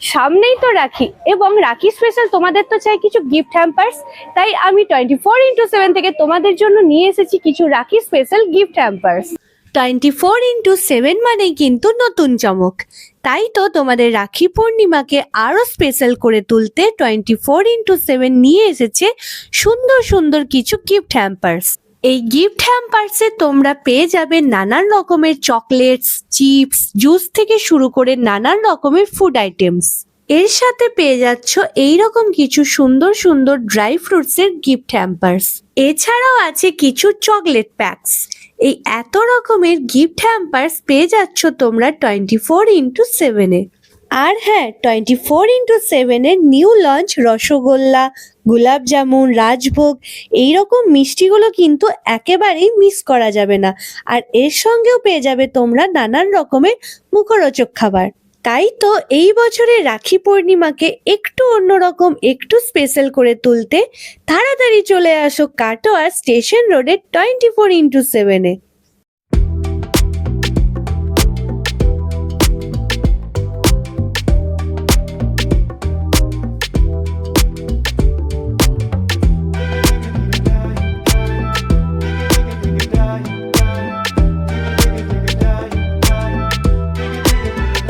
সামনেই তো রাখি, এবং রাখি স্পেশাল তোমাদের তো চাই কিছু গিফট হ্যাম্পার্স। তাই আমি 24x7 থেকে তোমাদের জন্য নিয়ে এসেছি কিছু রাখি স্পেশাল গিফট হ্যাম্পার্স। 24x7 মানেই কিন্তু নতুন চমক। তাই তো তোমাদের রাখি পূর্ণিমাকে আরো স্পেশাল করে তুলতে 24x7 নিয়ে এসেছে সুন্দর সুন্দর কিছু গিফট হ্যাম্পার্স। এই গিফট হ্যাম্পার্সে তোমরা পেয়ে যাবে নানান রকমের চকলেটস, চিপস, জুস থেকে শুরু করে নানান রকমের ফুড আইটেমস। এর সাথে পেয়ে যাচ্ছ এইরকম কিছু সুন্দর সুন্দর ড্রাই ফ্রুটসের গিফট হ্যাম্পার্স। এছাড়াও আছে কিছু চকলেট প্যাকস। এই এত রকমের গিফট হ্যাম্পার্স পেয়ে যাচ্ছ তোমরা 24x7 এ। আর হ্যাঁ, 24x7 এর নিউ লঞ্চ রসগোল্লা, গোলাপ জামুন, রাজভোগ এইরকম মিষ্টিগুলো কিন্তু একেবারেই মিস করা যাবে না। আর এর সঙ্গেও পেয়ে যাবে তোমরা নানান রকমের মুখরোচক খাবার। তাই তো এই বছরের রাখি পূর্ণিমাকে একটু অন্যরকম, একটু স্পেশাল করে তুলতে তাড়াতাড়ি চলে আসো কাটোয়া স্টেশন রোডের 24x7 এ।